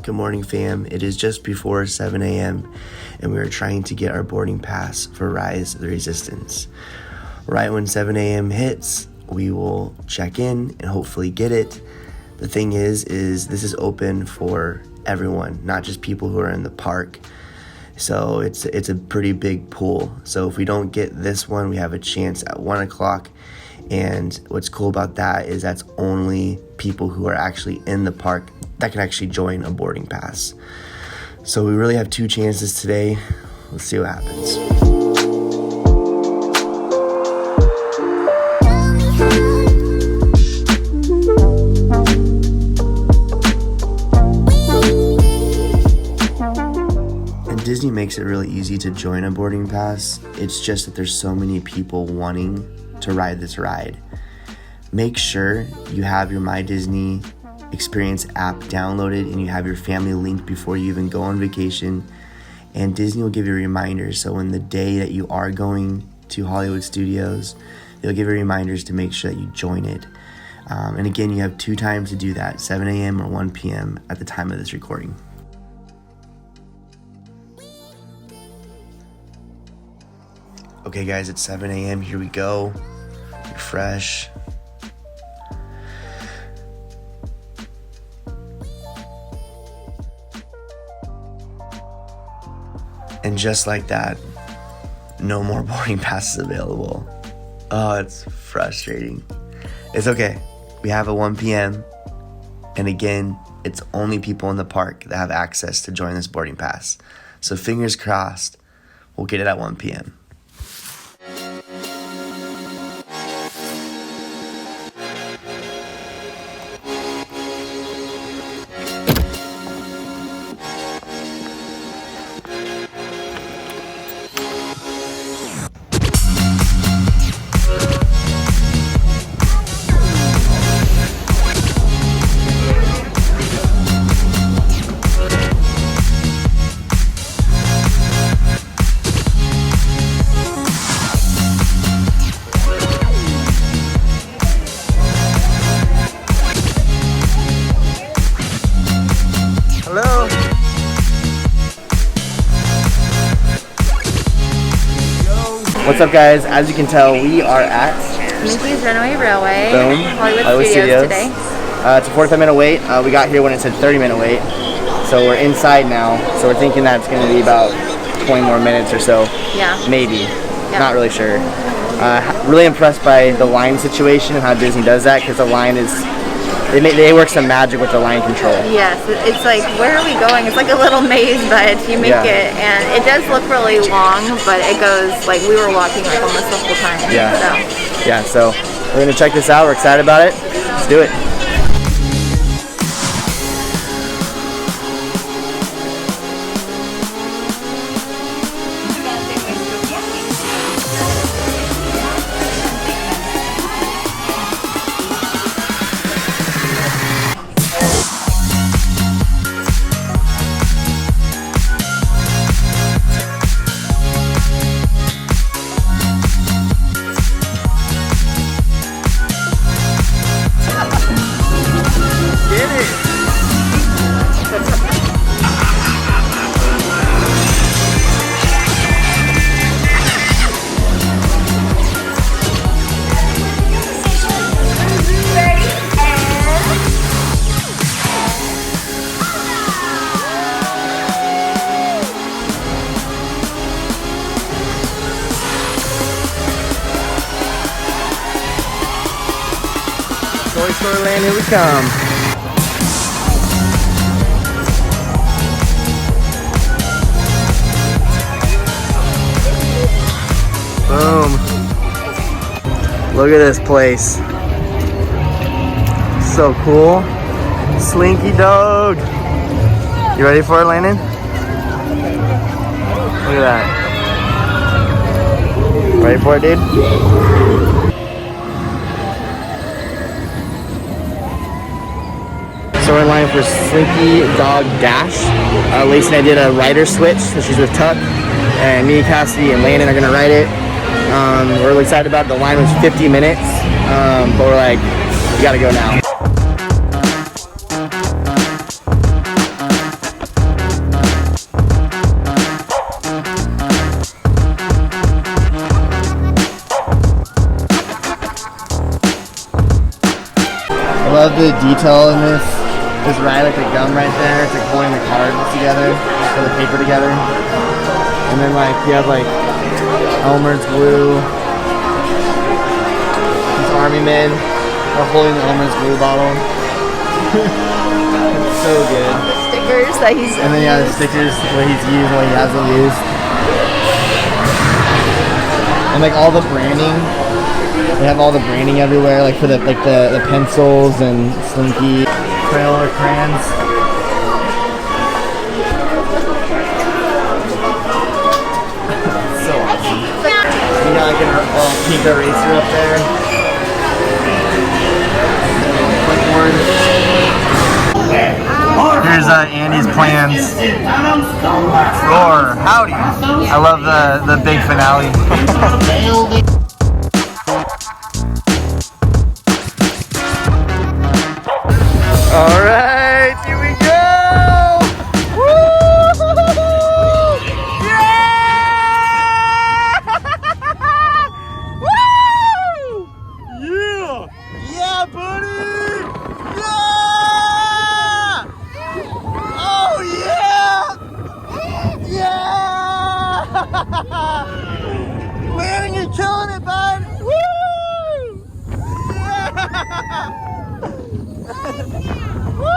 Good morning, fam. It is just before 7 a.m. and we are trying to get our boarding pass for Rise of the Resistance. Right when 7 a.m. hits, we will check in and hopefully get it. The thing is this is open for everyone, not just people who are in the park. So it's a pretty big pool. So if we don't get this one, we have a chance at 1 o'clock. And what's cool about that is that's only people who are actually in the park that can actually join a boarding pass. So we really have 2 chances today. Let's see what happens. And Disney makes it really easy to join a boarding pass. It's just that there's so many people wanting to ride this ride. Make sure you have your My Disney Experience app downloaded and you have your family linked before you even go on vacation, and Disney will give you reminders. So when the day that you are going to Hollywood Studios, they'll give you reminders to make sure that you join it. And again, you have 2 times to do that, 7 a.m. or 1 p.m. at the time of this recording. Okay guys, it's 7 a.m. Here we go. Refresh. And just like that, no more boarding passes available. Oh, it's frustrating. It's okay. We have a 1 p.m. And again, it's only people in the park that have access to join this boarding pass. So fingers crossed, we'll get it at 1 p.m. What's up, guys? As you can tell, we are at Mickey's Runaway Railway, Boom. Hollywood Studios today. It's a 45-minute wait. We got here when it said 30-minute wait. So we're inside now. So we're thinking that it's going to be about 20 more minutes or so. Yeah. Maybe. Yeah. Not really sure. Really impressed by the line situation and how Disney does that, because the line is... They work some magic with the line control. Yes, it's like, where are we going? It's like a little maze, but you make it, and it does look really long, but it goes, like, we were walking like almost the whole time. Yeah, so we're going to check this out. We're excited about it. Let's do it. Toy Store Land, here we come. Boom. Look at this place. So cool. Slinky Dog. You ready for it, Landen? Look at that. Ready for it, dude? So we're in line for Slinky Dog Dash. Lacey and I did a rider switch, so she's with Tuck, and me, Cassidy, and Landen are gonna ride it. We're really excited about it. The line was 50 minutes, but we're like, we gotta go now. tell in this ride, like the gum right there, it's like holding the cards together, or the paper together. And then like you have like Elmer's glue. These army men are holding the Elmer's glue bottle. It's so good. The stickers that he's And then yeah, the stickers, what he's used, what he hasn't used. And like all the branding. They have all the branding everywhere, like for the pencils and Slinky Crayola crayons. So awesome. We got like a pink eraser up there. Clipboard. Here's Andy's plans. Roar, howdy. I love the big finale. All right, here we go! Woo! Yeah! Woo! Yeah! Yeah, buddy! Yeah! Oh yeah! Yeah! Man, you're killing it, bud! Woo! Yeah! Woo!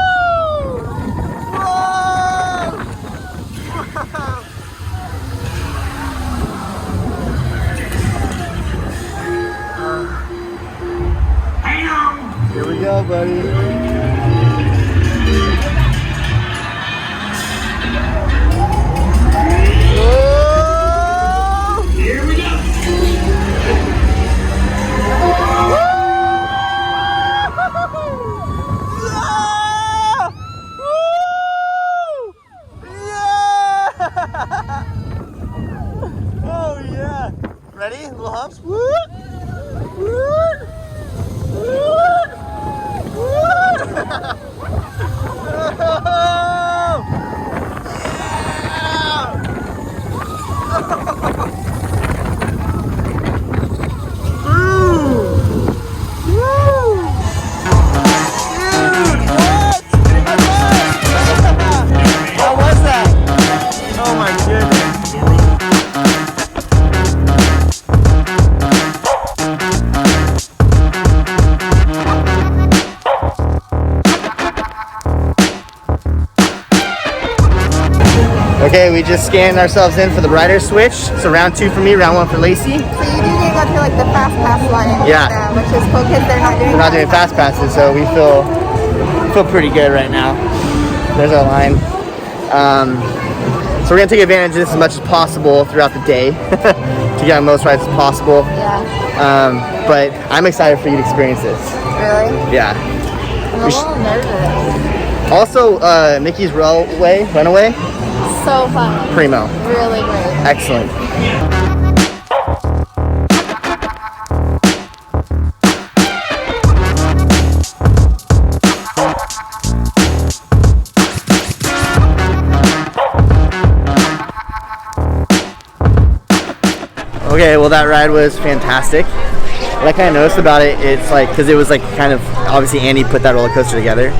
Here we go, buddy. Here we go. Oh yeah! Ready? Little humps. Woo! Woo! Woo! Woo! Okay, we just scanned ourselves in for the rider switch. So round 2 for me, round 1 for Lacey. So you do get to go through like the fast pass line. Yeah. Which is cool because they're not doing fast passes, so we feel pretty good right now. There's our line. So we're gonna take advantage of this as much as possible throughout the day to get on most rides as possible. Yeah. But I'm excited for you to experience this. Really? Yeah. I'm a little nervous. Also, Mickey's Runaway. So fun. Primo. Really great. Excellent. Okay, well that ride was fantastic. What I kind of noticed about it, it's like, because it was like kind of, obviously Andy put that roller coaster together,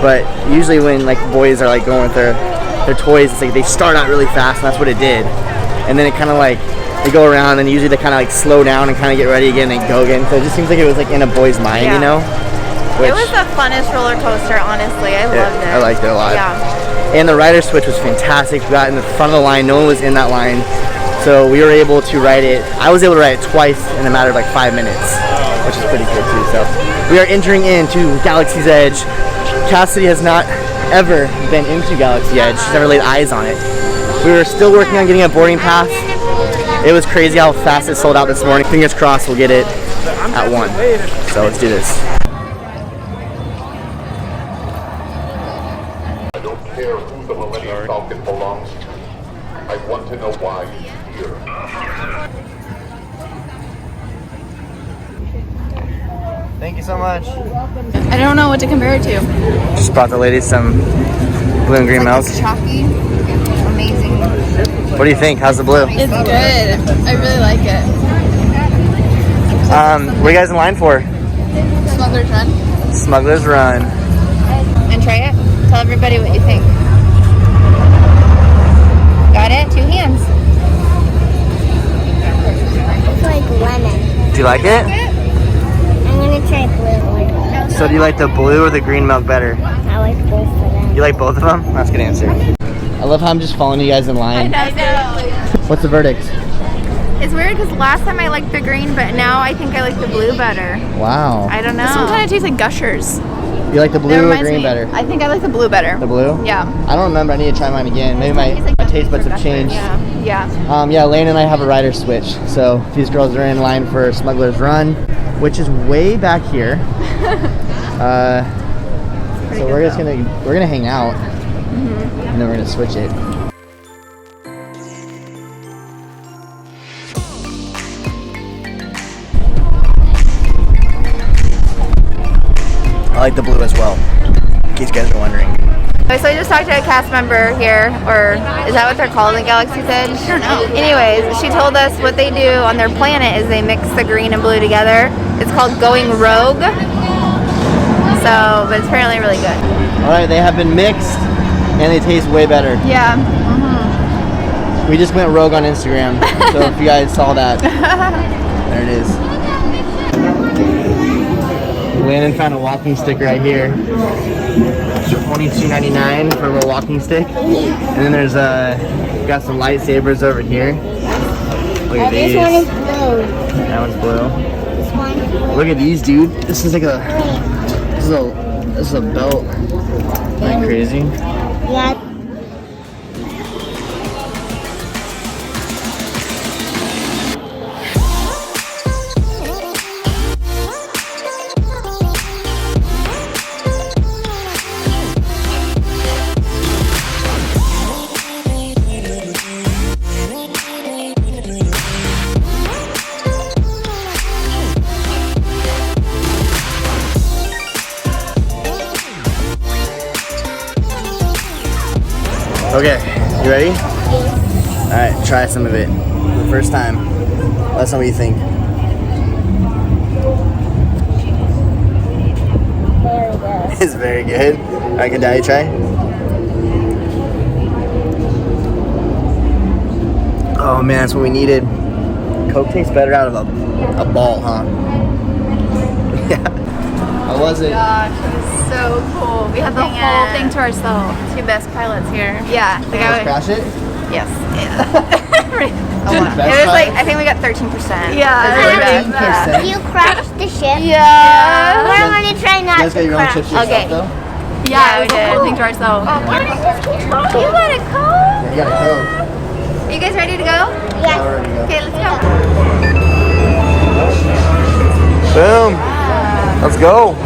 but usually when like boys are like going with their toys, it's like they start out really fast, and that's what it did. And then it kind of like, they go around and usually they kind of like slow down and kind of get ready again and go again. So it just seems like it was like in a boy's mind, you know? It was the funnest roller coaster, honestly. I loved it. I liked it a lot. Yeah. And the rider switch was fantastic. We got in the front of the line, no one was in that line. So we were able to ride it. I was able to ride it twice in a matter of like 5 minutes, which is pretty good too. So we are entering into Galaxy's Edge. Cassidy has not ever been into Galaxy Edge. She's never laid eyes on it. We were still working on getting a boarding pass. It was crazy how fast it sold out this morning. Fingers crossed we'll get it at 1. So let's do this. I don't care who the Millennium Falcon belongs to. I want to know why he's here. Thank you so much. I don't know what to compare it to. Just brought the ladies some blue and green milk. It's chalky. Amazing. What do you think? How's the blue? It's good. I really like it. What are you guys in line for? Smuggler's Run. Smuggler's Run. want to try it? Tell everybody what you think. Got it? 2 hands. It's like lemon. Do you like it? I'm gonna try blue. So do you like the blue or the green milk better? I like both of them. You like both of them? That's a good answer. I love how I'm just following you guys in line. I know. What's the verdict? It's weird because last time I liked the green, but now I think I like the blue better. Wow. I don't know. This one kind of tastes like Gushers. You like the That blue or reminds green me. better? I think I like the blue better. The blue? Yeah. I don't remember. I need to try mine again. Maybe my taste buds have changed. Yeah. Yeah, Lane and I have a rider switch. So these girls are in line for Smuggler's Run, which is way back here. So we're gonna hang out, and then we're gonna switch it. I like the blue as well, in case you guys are wondering. Okay, so I just talked to a cast member here, or is that what they're called in Galaxy's Edge? I don't know. Anyways, she told us what they do on their planet is they mix the green and blue together. It's called going rogue. So, but it's apparently really good. All right, they have been mixed, and they taste way better. Yeah. We just went rogue on Instagram, so if you guys saw that, there it is. Landon found a walking stick right here. $22.99 for a little walking stick. And then there's got some lightsabers over here. Look at these. This one is blue. That one's blue. This one. Look at these, dude. This is like this is a belt. Isn't that crazy? Yeah. Okay, you ready? Yes. Alright, try some of it. For the first time. Let us know what you think. Very good. It's very good. Alright, can Daddy try? Oh man, that's what we needed. Coke tastes better out of a ball, huh? Yeah. How was it? Gosh, it was so cool. We had the whole thing to ourselves. 2 best pilots here. Yeah. The guy Let's crash it? Yes. Oh, wow. It was like, I think we got 13%. Yeah. It was really bad. 13%. You crashed the ship. Yeah. We're gonna try You not guys got to your own crash. chips yourself Okay. though? Yeah, we it was the did. whole thing to ourselves. You want a Coke? Yeah, you got a Coke. Are you guys ready to go? Yes. We're ready to go. Okay, let's go. Boom. Let's go.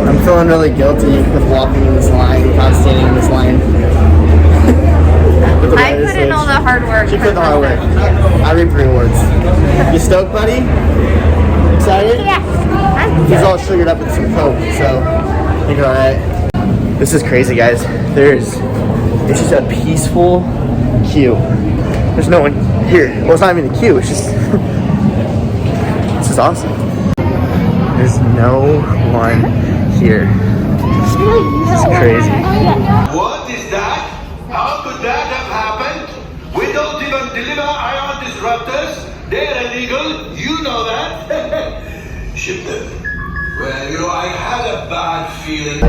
I'm feeling really guilty with walking in this line, not standing in this line. With the I rider put in switch. all the hard work. She put in the hard work. I reap the rewards. You stoked, buddy? Excited? Yes. He's all sugared up with some Coke, so I think you're alright. This is crazy, guys. It's just a peaceful queue. There's no one here. Well, it's not even a queue, it's just, this is awesome. There's no one here. This is crazy. What is that? How could that have happened? We don't even deliver ion disruptors. They're illegal. You know that. Ship them. Well, I had a bad feeling.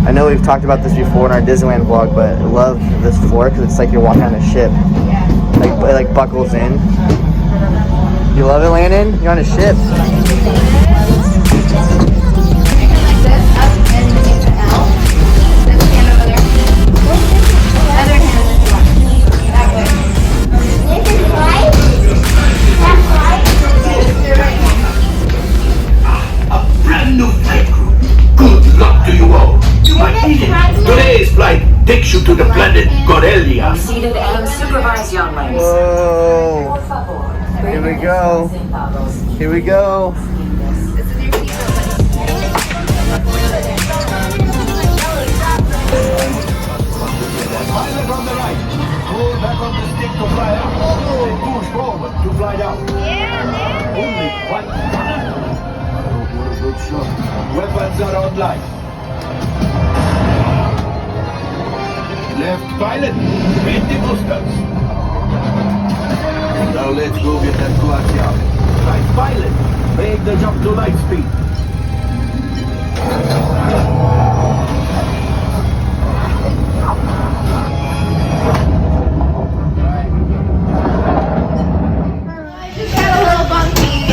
I know we've talked about this before in our Disneyland vlog, but I love this floor because it's like you're walking on a ship. Like, it like buckles in. You love it, Landon? You're on a ship. A brand new flight crew. Good luck to you all. You might need it. Today's flight takes you to the planet Corellia. Seated and supervised younglings. Whoa. Here we go. Here we go. Pilot on the right. Pull back on the stick to fly out. And push forward to fly down. Only one. Good shot. Weapons are on green light. Left pilot, hit the boosters. Now let's go get that clutch out. Right pilot, make the jump to light speed.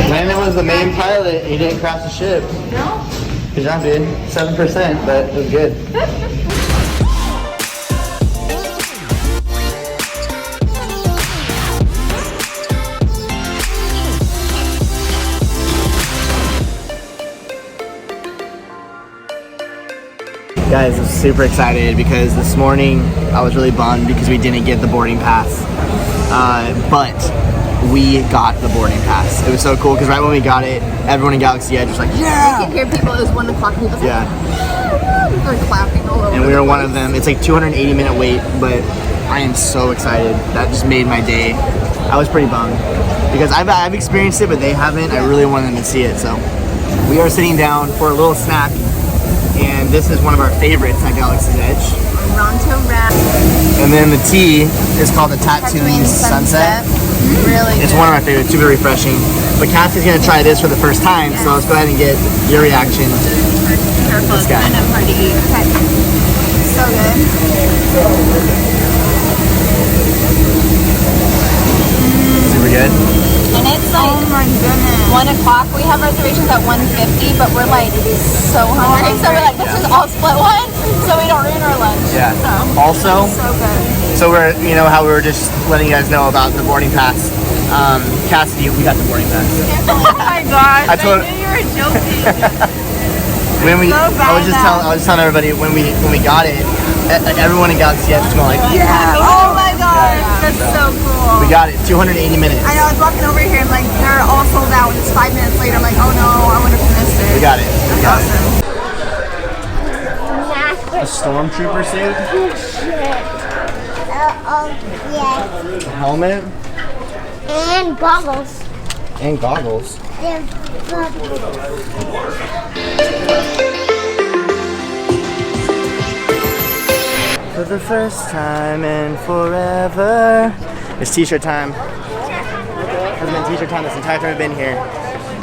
Landen was the main pilot. He didn't crash the ship. No? Good job, dude. 7%, but it was good. Guys, I'm super excited because this morning I was really bummed because we didn't get the boarding pass. But we got the boarding pass. It was so cool because right when we got it, everyone in Galaxy Edge was like, yeah! You could hear people, it was 1 o'clock, people was Yeah. like clapping all over. And we were one of them. It's like 280-minute wait, but I am so excited. That just made my day. I was pretty bummed because I've experienced it, but they haven't. I really wanted them to see it, so. We are sitting down for a little snack, and this is one of our favorites at Galaxy's Edge. Ronto wrap. And then the tea is called the Tatooine Sunset. Really It's good. one of my favorites, super refreshing. But Cassie's gonna try this for the first time, so let's go ahead and get your reaction. Careful, This it's guy. kind of hard to eat. Okay. So good. Super good. And it's like, oh my goodness, 1 o'clock. We have reservations at 1:50, but we're like so hungry. So we're like, let's just all split one so we don't ruin our lunch. Yeah. So, Also, so good. so we're, you know how we were just letting you guys know about the boarding pass. Cassie, we got the boarding pass. Oh my gosh, I told- knew you were joking. When we, So I was just telling everybody when we got it, everyone in Galaxy Edge was going like, yeah. Oh my gosh, that's so cool. We got it, 280 minutes. I know, I was walking over here and like, they're all sold out and it's 5 minutes later. I'm like, oh no, I would have missed it. We got it. We got it. Mask. A stormtrooper suit, Yeah. helmet, And goggles. and goggles. They're For the first time in forever. It's t-shirt time. Hasn't been t-shirt time this entire time I've been here.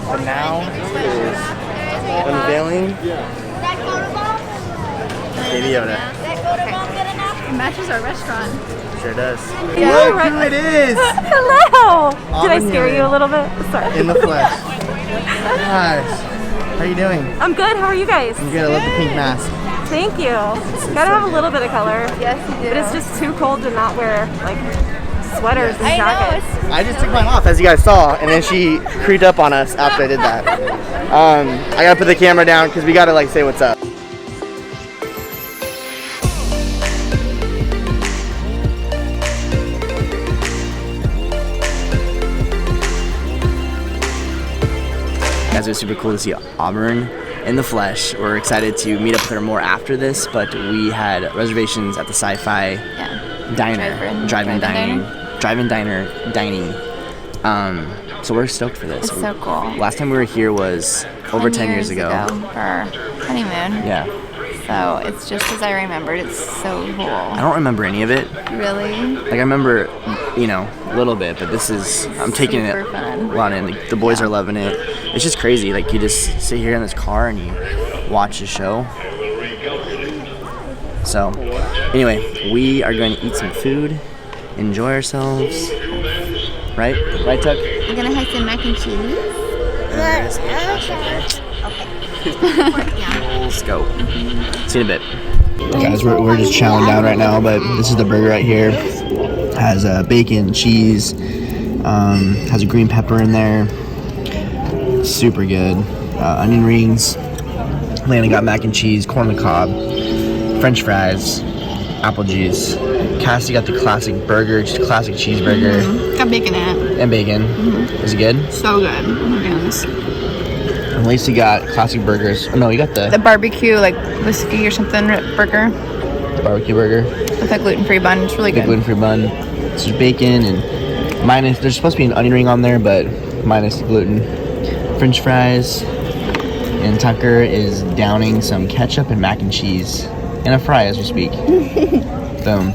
But now it is unveiling Baby Yoda. It matches our restaurant. Sure does. Yeah. Look who it is! Hello! Did I Auburn scare Huhmann. you a little bit? Sorry. In the flesh. Gosh. How are you doing? I'm good. How are you guys? I'm good. I love the pink mask. Thank you. Gotta have a little bit of color. Yes, you do. But it's just too cold to not wear like sweaters and jackets. I just took mine off, as you guys saw, and then she creeped up on us after I did that. I gotta put the camera down because we gotta like say what's up. Guys, it was super cool to see Auburn in the flesh. We're excited to meet up with her more after this, but we had reservations at the Sci-fi diner, drive-in dining. So we're stoked for this. It's so cool. Last time we were here was over 10 years ago. For our honeymoon. Yeah. So it's just as I remembered. It's so cool. I don't remember any of it. Really? Like I remember, you know, a little bit, but this is, I'm taking Super it fun. a lot in. Like, the boys are loving it. It's just crazy. Like you just sit here in this car and you watch the show. So, anyway, we are going to eat some food, enjoy ourselves. Right? Right, Tuck? I'm gonna have some mac and cheese. Full scope. See you in a bit. Guys, we're just chowing down right now, but this is the burger right here. Has bacon, cheese, has a green pepper in there. Super good. Onion rings. Landen got mac and cheese, corn on the cob, French fries, apple juice. Cassie got the classic burger, just classic cheeseburger. Got bacon in it. And bacon. Is it good? So good. Oh my goodness. And Lacey got classic burgers. Oh, no, you got The barbecue, like whiskey or something burger barbecue burger. with a gluten-free bun. It's really The good. gluten-free bun. It's just bacon and minus. There's supposed to be an onion ring on there, but minus the gluten. French fries. And Tucker is downing some ketchup and mac and cheese and a fry as we speak. Boom.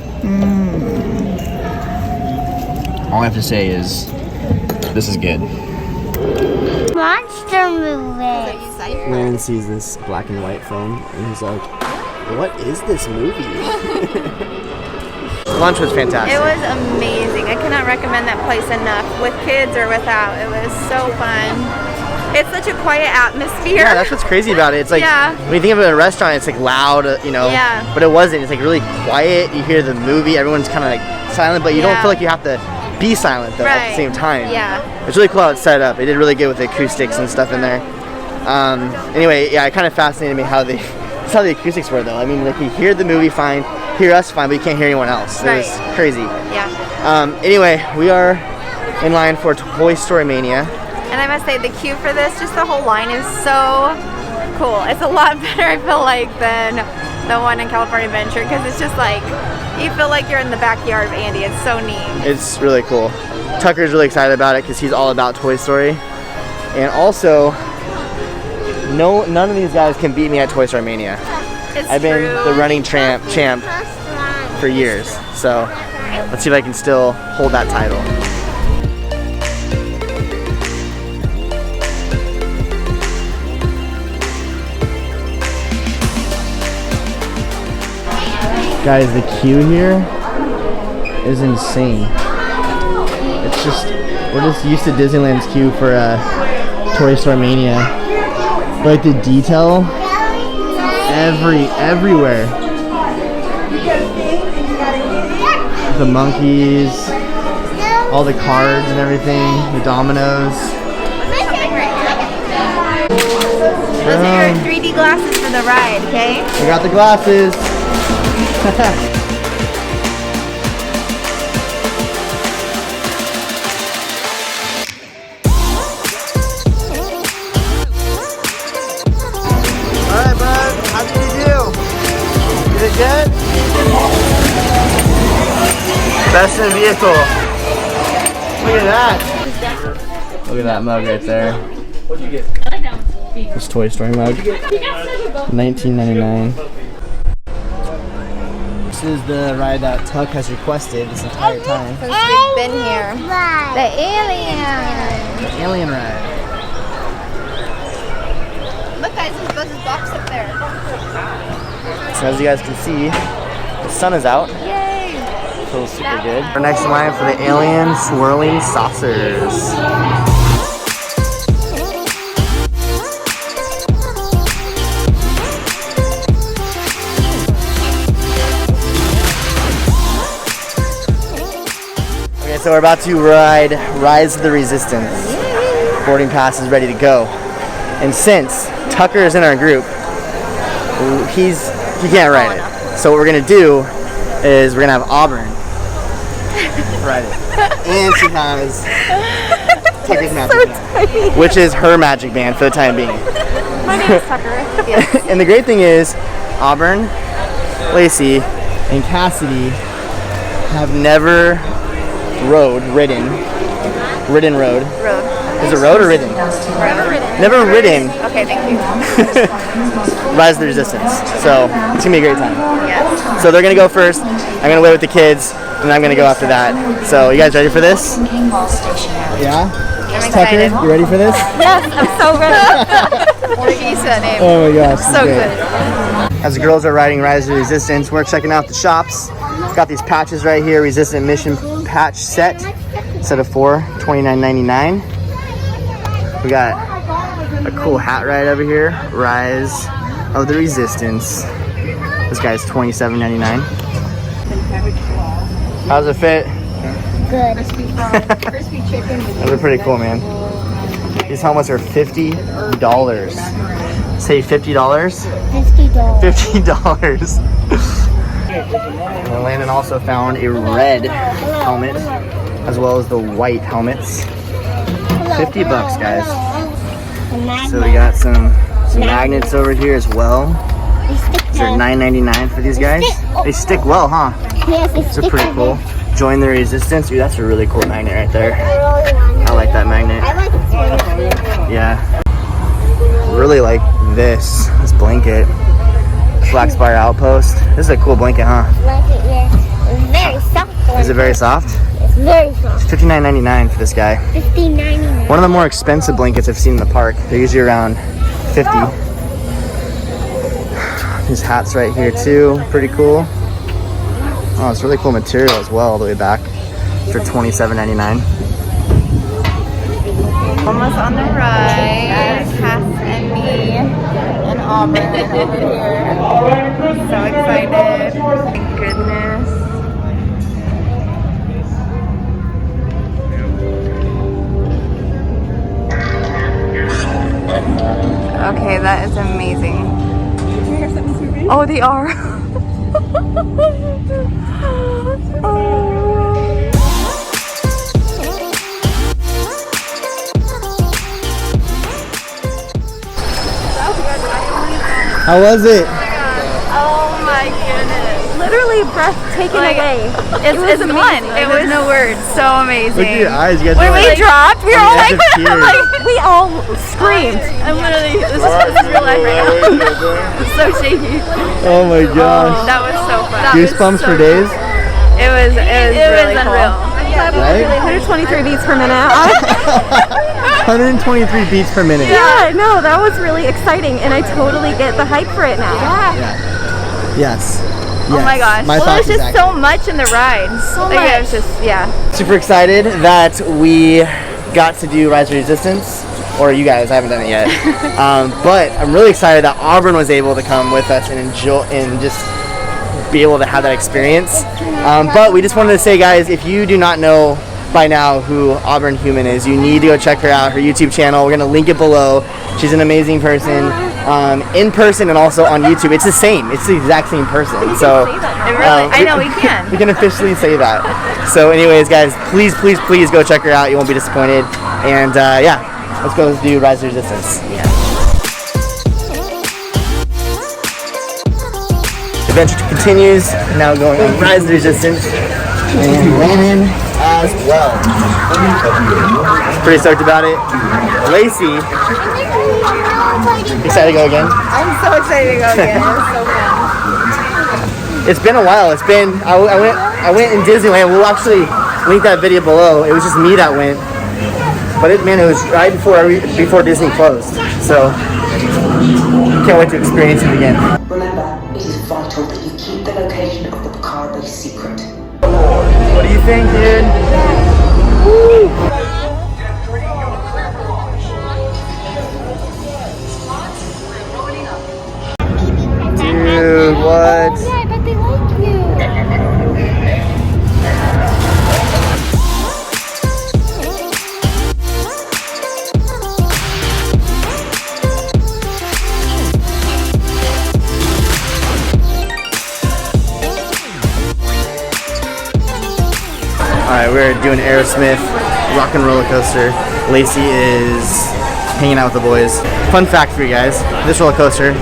All I have to say is, this is good. Monster movie. Man sees this black and white film and he's like, what is this movie? Lunch was fantastic. It was amazing. I cannot recommend that place enough, with kids or without. It was so fun. It's such a quiet atmosphere. Yeah, that's what's crazy about it. It's like, when you think of it in a restaurant, it's like loud, you know. Yeah. But it wasn't. It's like really quiet. You hear the movie, everyone's kind of like silent, but you don't feel like you have to be silent though at the same time. Yeah. It's really cool how it's set up. They did really good with the acoustics and stuff in there. Anyway, yeah, it kind of fascinated me how that's how the acoustics were though. I mean, like you hear the movie fine, hear us fine, but you can't hear anyone else. It was crazy. Yeah. Anyway, we are in line for Toy Story Mania. And I must say, the queue for this, just the whole line is so cool. It's a lot better, I feel like, than the one in California Adventure, because it's just like, you feel like you're in the backyard of Andy. It's so neat. It's really cool. Tucker's really excited about it because he's all about Toy Story. And also, none of these guys can beat me at Toy Story Mania. I've been the running champ for years. So let's see if I can still hold that title. Guys, the queue here is insane. It's just, we're just used to Disneyland's queue for Toy Story Mania. But like the detail, everywhere. The monkeys, all the cards and everything, the dominoes. Those are your 3D glasses for the ride, okay? I got the glasses. Alright, bud. How did you do? You did good? Best in vehicle. Look at that. Look at that mug right there. What'd you get? This Toy Story mug. $19.99. This is the ride that Tuck has requested this entire time. Since we've been here. The alien. The alien ride. Look guys, there's Buzz's box up there. So as you guys can see, the sun is out. Yay! Feels super good. Our next line for the alien swirling saucers. So we're about to ride Rise of the Resistance. Boarding pass is ready to go. And since Tucker is in our group, he can't ride it. So what we're gonna do is we're gonna have Auburn ride it. And she has Tucker's magic band, which is her magic band for the time being. My name is Tucker. Yes. And the great thing is, Auburn, Lacey, and Cassidy have never ridden. Is it road or ridden? Never ridden. Okay, thank you. Rise of the Resistance. So it's gonna be a great time. Yes. So they're gonna go first. I'm gonna wait with the kids, and I'm gonna go after that. So you guys ready for this? Yeah. I'm Tucker, excited. you ready for this? Yes, I'm so ready. We're used to that name. Oh my gosh. So good. As the girls are riding Rise of the Resistance, we're checking out the shops. Got these patches right here, Resistant Mission patch set of 4, $29.99. We got a cool hat right over here, Rise of the Resistance. This guy's $27.99. How's it fit? Good. Those are pretty cool, man. These helmets are $50. Say $50? $50. And Landen also found a red helmet as well as the white helmets. $50, guys. So we got some magnets over here as well. These are $9.99 for these guys. They stick well, huh? Yes, They're pretty cool. Join the Resistance. Ooh, that's a really cool magnet right there. I like that magnet. I like this one. Yeah. really like this blanket. Black Spire Outpost. This is a cool blanket, huh? Blanket, yeah. It's very soft. Is it very soft? It's very soft. It's $59.99 for this guy. $15.99. One of the more expensive blankets I've seen in the park. They're usually around $50. These hats right here too, pretty cool. Oh, it's really cool material as well, all the way back for $27.99. Almost on the ride. Cass and me and Auburn over here. So excited. Thank goodness. Okay, that is amazing. Oh, they are. How was it? Oh my goodness. Literally breath taken away. It's fun. It was no words. So amazing. Look at your eyes. You guys When are we like, dropped, we were all like, We all screamed. I'm literally, this is real life right now. It's so shaky. oh my gosh. That was so fun. Goosebumps for days. It was really unreal. cool. Right? 123 beats per minute. 123 beats per minute. Yeah, no, that was really exciting, and I totally get the hype for it now. Yes. Oh my gosh. My Well, thoughts there's just exactly. so much in the ride. So much. It was just, yeah. Super excited that we got to do Rise of Resistance, or you guys, I haven't done it yet. But I'm really excited that Auburn was able to come with us and enjoy and just be able to have that experience. But we just wanted to say, guys, if you do not know by now who Auburn Huhmann is, you need to go check her out, her YouTube channel. We're gonna link it below. She's an amazing person, in person and also on YouTube. It's the same. It's the exact same person. So I know we can. we can officially say that. So anyways, guys, please go check her out. You won't be disappointed. And yeah, let's go do Rise of Resistance. Adventure continues. Now going on Rise of Resistance and Landen as well. Pretty stoked about it. Lacey, excited to go again? I'm so excited to go again. It was so fun. It's been a while. It's been I went in Disneyland. We'll actually link that video below. It was just me that went, but it was right before Disney closed. So can't wait to experience it again. Remember, it is vital that you keep the location of the Picard base secret. What do you think, dude? Woo! Dude, what? Yeah, I bet they like you. Alright, we're doing Aerosmith Rock and Roller Coaster. Lacey is hanging out with the boys. Fun fact for you guys, this roller coaster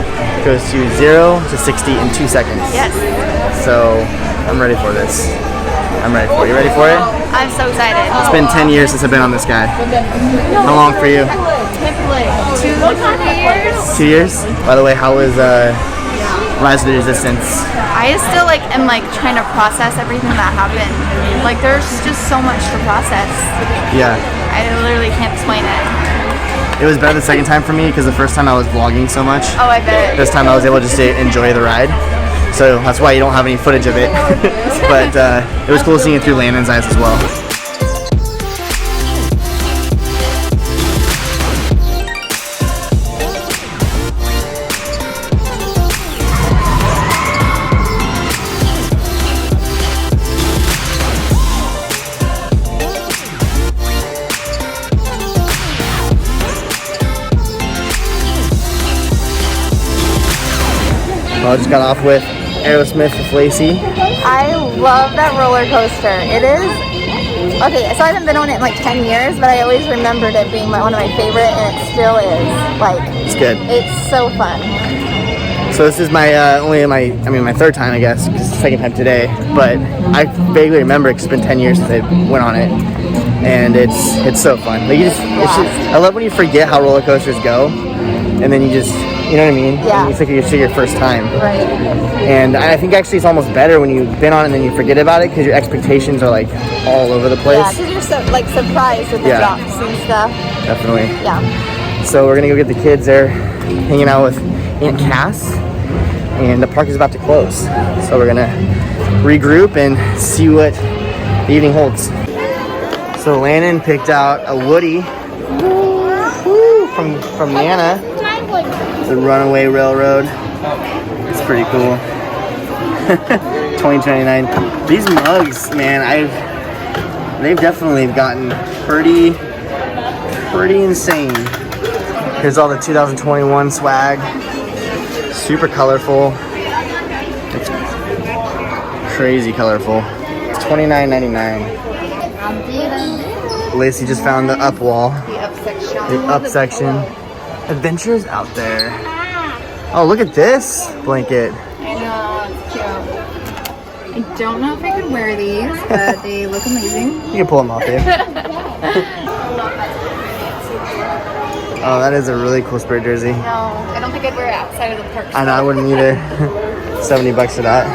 goes to 0 to 60 in 2 seconds. Yes. So, I'm ready for this. I'm ready for it. You ready for it? I'm so excited. It's been 10 years since I've been on this guy. How long for you? 2 years. 2 years? By the way, how was Rise of the Resistance? I still am trying to process everything that happened. Like there's just so much to process. Yeah. I literally can't explain it. It was better the second time for me because the first time I was vlogging so much. Oh, I bet. This time I was able just to enjoy the ride. So that's why you don't have any footage of it. But it was cool seeing it through Landen's eyes as well. I just got off with Aerosmith with Lacey. I love that roller coaster. It is, okay, so I haven't been on it in 10 years, but I always remembered it being one of my favorite, and it still is. It's good. It's so fun. So this is my my third time, I guess, because it's the second time today. But I vaguely remember because it's been 10 years since I went on it, and it's so fun. I love when you forget how roller coasters go, and then you just, you know what I mean? Yeah. It's like your first time. Right. And I think actually it's almost better when you've been on it and then you forget about it because your expectations are like all over the place. Yeah, because you're so like surprised with the drops and stuff. Definitely. Yeah. So we're gonna go get the kids. They're hanging out with Aunt Cass, and the park is about to close. So we're gonna regroup and see what the evening holds. So Landen picked out a Woody from Nana, the Runaway Railroad. It's pretty cool. $20.29. These mugs, man, they've definitely gotten pretty insane. Here's all the 2021 swag. Super colorful. It's crazy colorful. It's $29.99. Lacey just found the up wall. The up section. Adventures out there. Oh, look at this blanket. I know, it's cute. I don't know if I could wear these, but they look amazing. You can pull them off, babe. Oh, that is a really cool Spirit jersey. No, I don't think I'd wear it outside of the park. I know, I wouldn't either. $70 for that.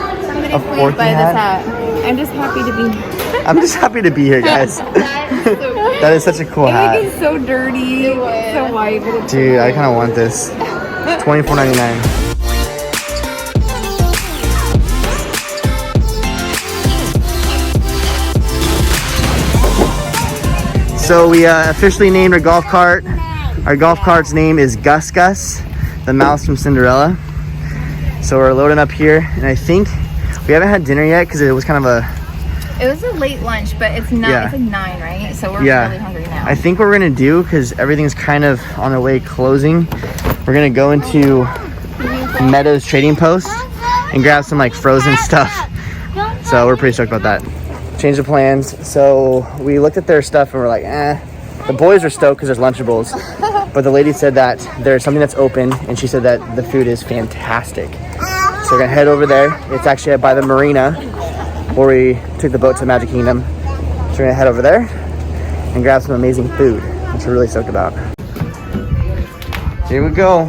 A forky hat. I'm just happy to be here. I'm just happy to be here, guys. That is such a cool hat. It's so dirty, so white. But it's Dude, I kind of want this. $24.99. So we officially named our golf cart. Our golf cart's name is Gus Gus, the mouse from Cinderella. So we're loading up here, and I think we haven't had dinner yet because it was kind of a... It was a late lunch, but it's not. Yeah. It's like 9, right? So we're really hungry now. I think what we're gonna do, because everything's kind of on the way closing, we're gonna go into Meadows Trading Post and grab some like frozen stuff. So we're pretty stoked about that. Change the plans. So we looked at their stuff and we're like, eh. The boys are stoked because there's Lunchables, but the lady said that there's something that's open, and she said that the food is fantastic. So we're gonna head over there. It's actually by the marina where we took the boat to Magic Kingdom. So we're gonna head over there and grab some amazing food, which we're really stoked about. Here we go.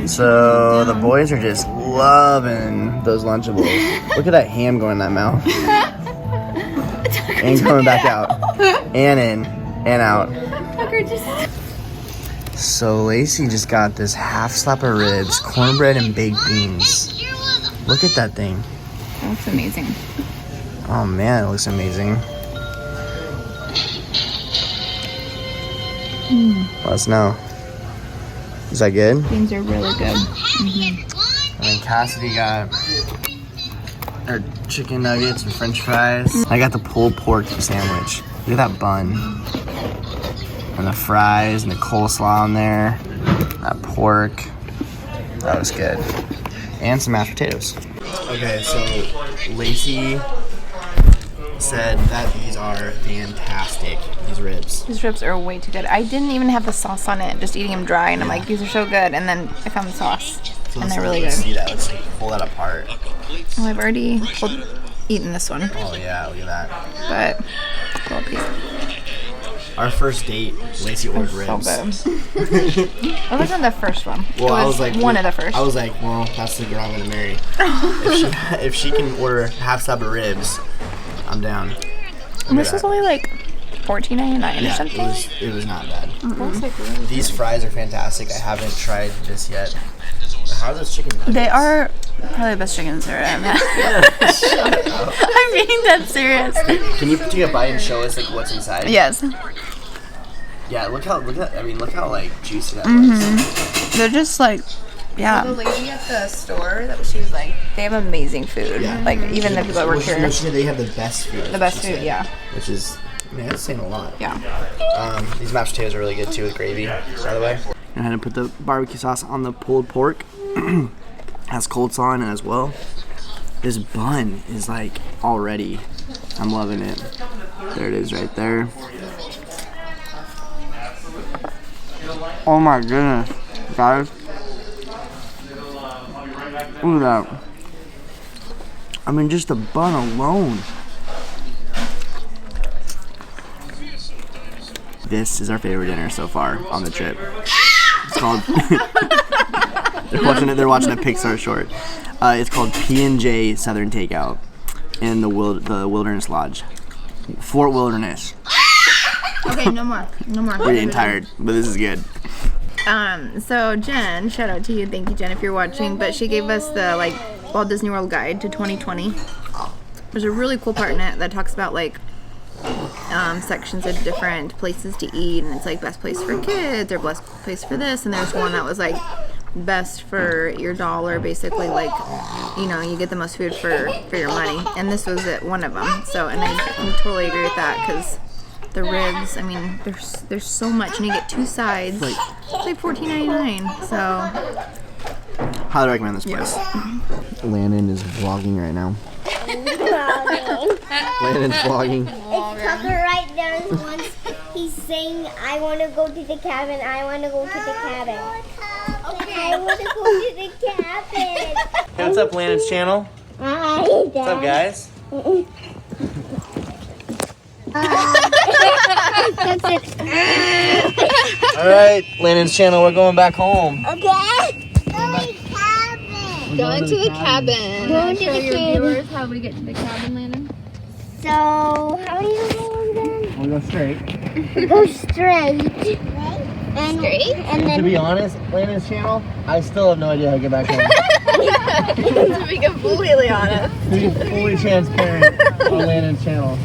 So the boys are just loving those Lunchables. Look at that ham going in that mouth. And coming back out. And in. And out. So Lacey just got this half slap of ribs, cornbread, and baked beans. Look at that thing. That looks amazing. Oh man, it looks amazing. Let us know. Is that good? Beans are really good. And then Cassidy got her chicken nuggets and french fries. I got the pulled pork sandwich. Look at that bun. And the fries and the coleslaw on there. That pork. That was good. And some mashed potatoes. Okay, so Lacey said that these are fantastic, these ribs. These ribs are way too good. I didn't even have the sauce on it, just eating them dry, and I'm like, these are so good. And then I found the sauce, So and they're really good. Let's see that. Let's pull that apart. Well, I've already eaten this one, Oh yeah, look at that. but little piece. Our first date, Lacey ordered So ribs. good. It wasn't the first one. Well, it I was like one of the first. I was like, well, that's the girl I'm gonna marry. if she can order half slab of ribs, I'm down. And this was only like $14.99 or something. It was not bad. These fries are fantastic. I haven't tried just yet. How are those chicken nuggets? They are probably the best chickens there are. I'm being dead serious. Can you take a bite and show us like what's inside? Yes. Yeah, look how like juicy that was. They're just like, yeah. The lady at the store, she was like, they have amazing food. Yeah. Like even the people that work here. She said they have the best food. The best food, yeah. Which is, man, that's saying a lot. Yeah. These mashed potatoes are really good too with gravy, by the way. I had to put the barbecue sauce on the pulled pork. Has coleslaw in it as well. This bun is like already, I'm loving it. There it is right there. Oh my goodness, guys. Look at that. I mean, just the bun alone. This is our favorite dinner so far on the trip. It's called. they're watching a Pixar short. It's called P&J Southern Takeout in the Wilderness Lodge, Fort Wilderness. Okay, no more. We're getting tired, but this is good. So Jen, shout out to you. Thank you, Jen, if you're watching. But she gave us the Walt Disney World Guide to 2020. There's a really cool part in it that talks about sections of different places to eat, and it's best place for kids or best place for this. And there's one that was best for your dollar, basically you get the most food for your money. And this was one of them. So, and I can totally agree with that because the ribs, I mean, there's so much, and you get 2 sides. It's $14.99. So highly recommend this place. Landen is vlogging right now. Landen's vlogging. It's Tucker right there. Once he's saying, I want to go to the cabin. I want to go to the cabin. Okay. I want to go to the cabin. Hey, what's up, Landen's channel? Hi, Dad. What's up, guys? All right, Landen's channel. We're going back home. Okay. going to the cabin. Going to Show the your cabin. viewers how we get to the cabin, Landen. So, how do you go again? We'll go straight. Go straight. And, Straight? And To then be honest, Landen's channel, I still have no idea how to get back home. To be completely honest. To be fully transparent on Landen's channel.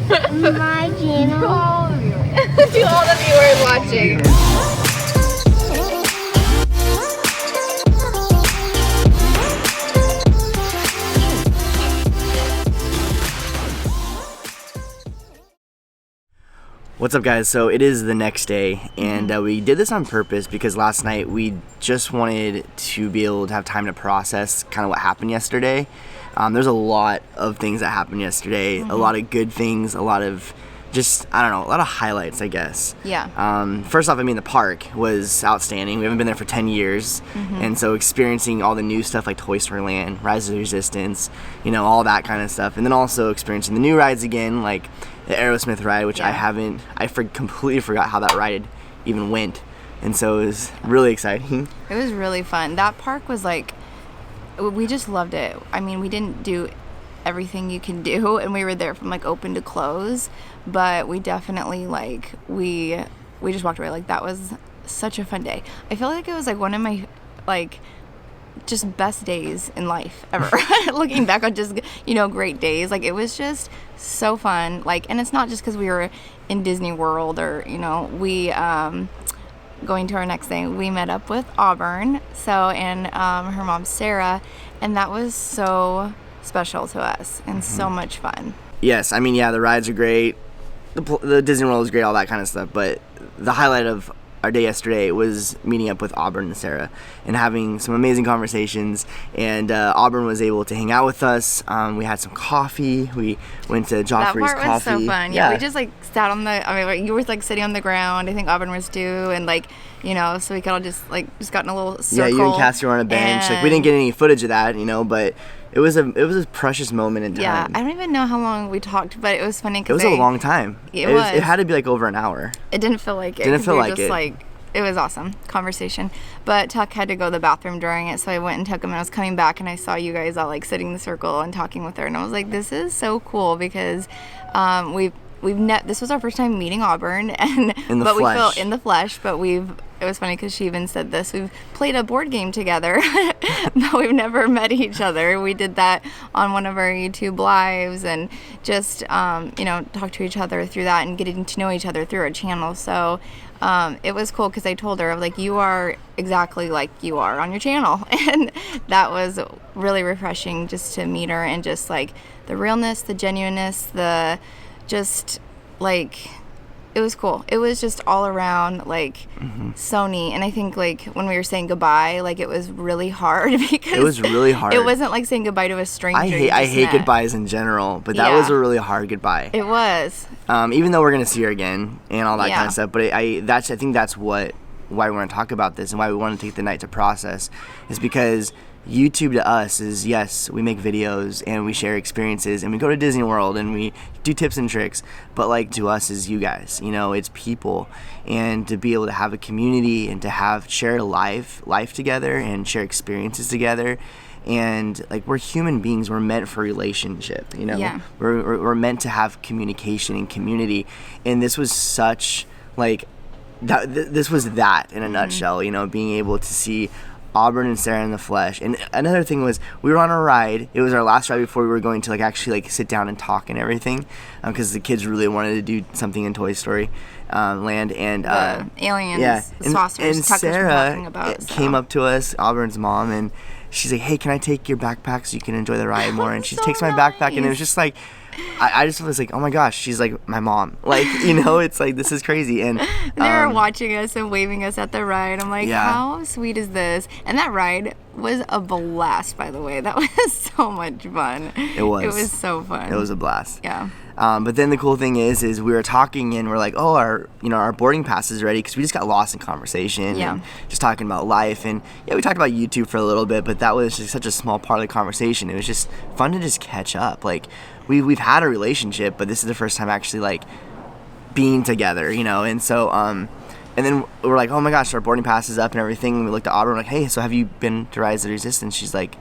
my channel. To all the viewers watching. What's up, guys? So it is the next day, and we did this on purpose because last night we just wanted to be able to have time to process kind of what happened yesterday. There's a lot of things that happened yesterday, a lot of good things, a lot of just, I don't know, a lot of highlights, I guess. Yeah. First off, I mean, the park was outstanding. We haven't been there for 10 years, and so experiencing all the new stuff like Toy Story Land, Rise of the Resistance, you know, all that kind of stuff, and then also experiencing the new rides again, like the Aerosmith ride, which I completely forgot how that ride even went, and so it was really exciting. It was really fun. That park was we just loved it. I mean, we didn't do everything you can do, and we were there from open to close, but we definitely we just walked away. That was such a fun day. I feel like it was one of my just best days in life ever. Looking back on just great days, it was just so fun. And it's not just because we were in Disney World or we going to our next thing, we met up with Auburn, and her mom Sarah, and that was so special to us and so much fun. Yes, I mean, yeah, the rides are great, the Disney World is great, all that kind of stuff, but the highlight of our day yesterday was meeting up with Auburn and Sarah and having some amazing conversations, and Auburn was able to hang out with us. We had some coffee, we went to Joffrey's Coffee. That part was so fun. Yeah, we just sat on you were sitting on the ground, I think Auburn was too, and so we could all just got in a little circle. Yeah, you and Cassie were on a bench. We didn't get any footage of that, but it was a precious moment in time. Yeah, I don't even know how long we talked, but it was funny because it was a long time. It had to be over an hour. It didn't feel like it. It was awesome conversation. But Tuck had to go to the bathroom during it, so I went and took him, and I was coming back, and I saw you guys all sitting in the circle and talking with her, and I was like, this is so cool because this was our first time meeting Auburn, and we felt in the flesh, but it was funny because she even said this, we've played a board game together, but we've never met each other. We did that on one of our YouTube lives, and just talk to each other through that and getting to know each other through our channel. So it was cool because I told her, you are exactly like you are on your channel, and that was really refreshing just to meet her, and just the realness, the genuineness, the just it was cool. It was just all around Sony, and I think when we were saying goodbye, it was really hard because it was really hard. It wasn't saying goodbye to a stranger. I hate goodbyes in general, but that was a really hard goodbye. It was. Even though we're gonna see her again and all that kind of stuff, but I think that's why we want to talk about this and why we want to take the night to process, is because YouTube to us is, yes, we make videos and we share experiences and we go to Disney World and we do tips and tricks, but like to us is you guys, you know, it's people, and to be able to have a community and to share life together and share experiences together. And like, we're human beings, we're meant for relationship, you know. Yeah. We're meant to have communication and community, and this was such like this was that in a nutshell, you know, being able to see Auburn and Sarah in the flesh. And another thing was, we were on a ride. It was our last ride before we were going to like actually like sit down and talk and everything, because the kids really wanted to do something in Toy Story Land, and aliens, yeah, the saucers, and Tucker's Sarah talking about, came up to us, Auburn's mom, and she's like, "Hey, can I take your backpack so you can enjoy the ride more?" And she takes my backpack, and it was just like, I just was like, oh my gosh, she's like my mom. Like, you know, it's like, this is crazy. And they were watching us and waving us at the ride. I'm like, how sweet is this? And that ride was a blast, by the way. That was so much fun. It was. It was so fun. It was a blast. Yeah. But then the cool thing is we were talking and we're like, oh, our boarding pass is ready, because we just got lost in conversation and just talking about life. And yeah, we talked about YouTube for a little bit, but that was just such a small part of the conversation. It was just fun to just catch up. Like, we've had a relationship, but this is the first time actually like being together, you know. And so and then we're like, oh my gosh, our boarding pass is up and everything. And we looked at Auburn, like, hey, so have you been to Rise of the Resistance? She's like,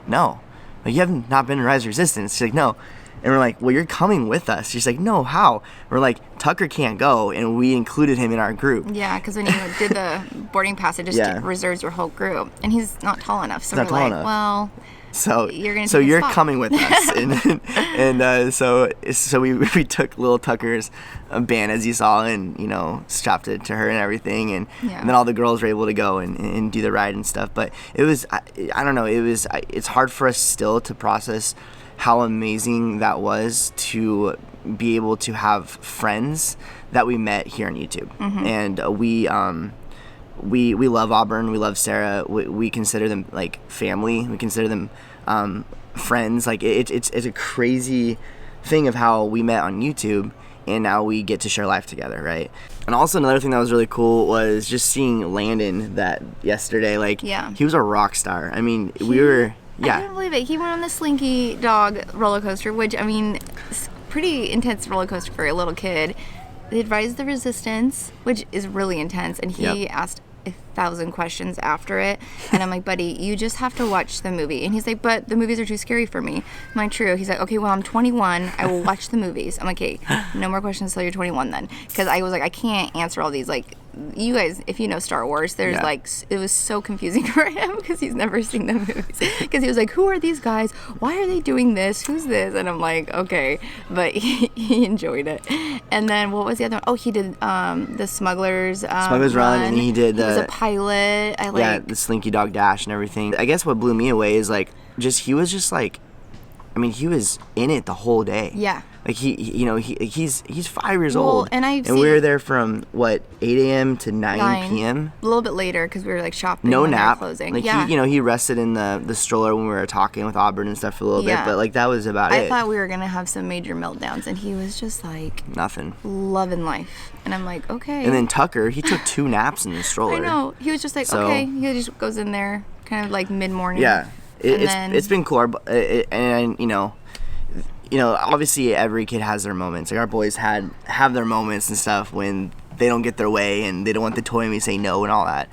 no. Like, you have not been to Rise of the Resistance? She's like, no. And we're like, well, you're coming with us. She's like, no, how? We're like, Tucker can't go, and we included him in our group. Yeah, because when you did the boarding pass, it just reserves your whole group, and he's not tall enough. So we're like, well, so you're coming with us, and so we took little Tucker's band, as you saw, and you know, strapped it to her and everything, and then all the girls were able to go and do the ride and stuff. But it was, I don't know, it's hard for us still to process how amazing that was, to be able to have friends that we met here on YouTube. And we love Auburn, we love Sarah, we consider them like family, we consider them friends. Like, it's a crazy thing of how we met on YouTube, and now we get to share life together, right? And also another thing that was really cool was just seeing Landen that yesterday. Like, he was a rock star. I mean, we were... Yeah. I couldn't believe it. He went on the Slinky Dog roller coaster, which, I mean, it's pretty intense roller coaster for a little kid. They advised the Resistance, which is really intense, and he asked 1,000 questions after it. And I'm like, buddy, you just have to watch the movie. And he's like, but the movies are too scary for me. I'm like, true. He's like, okay, well, I'm 21. I will watch the movies. I'm like, okay, no more questions until you're 21 then. Because I was like, I can't answer all these, like, you guys, if you know Star Wars, there's like, it was so confusing for him because he's never seen the movies. Because he was like, who are these guys? Why are they doing this? Who's this? And I'm like, okay. But he enjoyed it. And then what was the other one? Oh, he did the Smugglers Run, and he did he was a pilot. The Slinky Dog Dash and everything. I guess what blew me away is like, he was in it the whole day. Yeah. Like, he's 5 years old. And we were there from 8 a.m. to 9 p.m. A little bit later because we were like shopping. No when nap. They were closing. Like, he rested in the stroller when we were talking with Auburn and stuff for a little bit, but like that was about it. I thought we were gonna have some major meltdowns, and he was just like nothing, loving life. And I'm like, okay. And then Tucker, he took 2 naps in the stroller. I know. He was just like, okay. He just goes in there, kind of like mid-morning. Yeah, it's been cool, and obviously every kid has their moments. Like, our boys have their moments and stuff when they don't get their way and they don't want the toy and we say no and all that.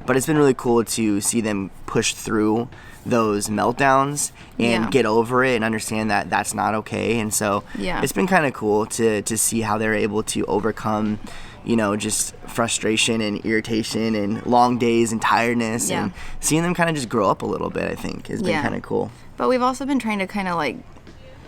But it's been really cool to see them push through those meltdowns and get over it and understand that that's not okay. And so it's been kind of cool to see how they're able to overcome, just frustration and irritation and long days and tiredness, and seeing them kind of just grow up a little bit, I think, has been kind of cool. But we've also been trying to kind of like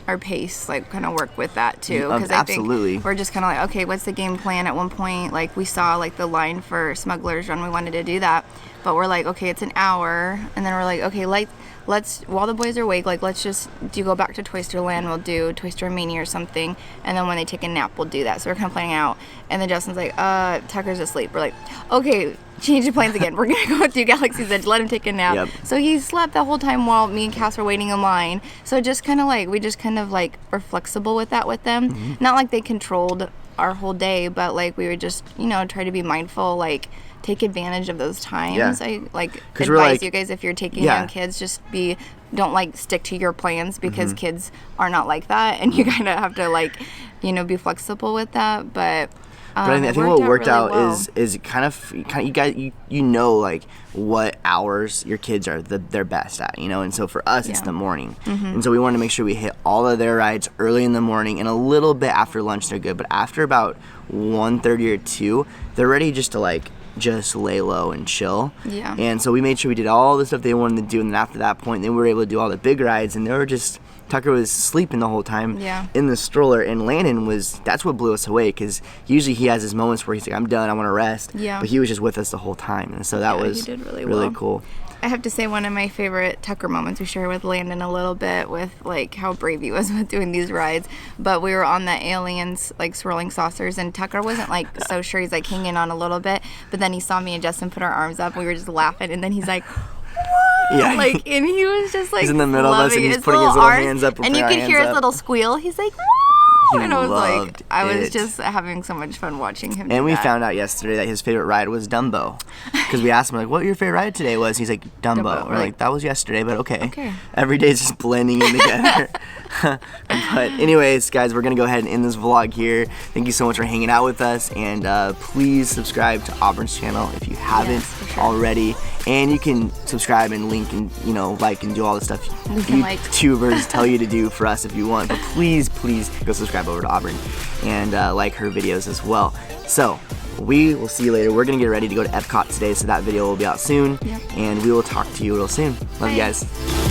our pace, like kind of work with that too, because I think we're just kind of like, okay, what's the game plan? At one point, like, we saw like the line for Smugglers Run, we wanted to do that, but we're like, okay, it's an hour, and then we're like, okay, let's while the boys are awake, like, let's just go back to Toy Story Land, we'll do Toy Story Mania or something, and then when they take a nap, we'll do that. So we're kind of planning out, and then Justin's like, Tucker's asleep. We're like, okay, change the plans again. We're gonna go do Galaxy's Edge, let him take a nap. So he slept the whole time while me and Cass were waiting in line. So just kind of like, we just kind of like were flexible with that with them. Not like they controlled our whole day, but like we would just, try to be mindful, like take advantage of those times. Yeah. I like 'Cause advise you guys if you're taking Yeah. young kids, just don't like stick to your plans because kids are not like that, and you kind of have to like, you know, be flexible with that. But I think what worked really out well. is kind of you guys you know like what hours your kids are their best at, you know, and so for us it's the morning, and so we wanted to make sure we hit all of their rides early in the morning, and a little bit after lunch they're good, but after about 1:30 or 2 they're ready just to like just lay low and chill. Yeah. And so we made sure we did all the stuff they wanted to do, and then after that point then we were able to do all the big rides, and they were just Tucker was sleeping the whole time in the stroller, and Landen that's what blew us away, because usually he has his moments where he's like, I'm done, I want to rest. Yeah. But he was just with us the whole time, and so that was he did really really well. cool. I have to say one of my favorite Tucker moments we shared with Landen a little bit with like how brave he was with doing these rides, but we were on the aliens like swirling saucers, and Tucker wasn't like so sure, he's like hanging on a little bit, but then he saw me and Justin put our arms up and we were just laughing, and then he's like, Yeah. like, and he was just like He's in the middle of us, and he's his putting his little arms, hands up and and you putting could our hear hands his up. little squeal. He's like, and I was like, I was it. just having so much fun watching him. And do we that. found out yesterday that his favorite ride was Dumbo, because we asked him like, what your favorite ride today was. He's like, Dumbo. We're like, that was yesterday, but okay. Every day is just blending in together. But anyways, guys, we're gonna go ahead and end this vlog here. Thank you so much for hanging out with us, and please subscribe to Auburn's channel if you haven't already. And you can subscribe and link and, you know, like and do all the stuff YouTubers tell you to do for us if you want. But please go subscribe over to Auburn and like her videos as well. So we will see you later. We're gonna get ready to go to Epcot today, so that video will be out soon. And we will talk to you real soon. Love you guys.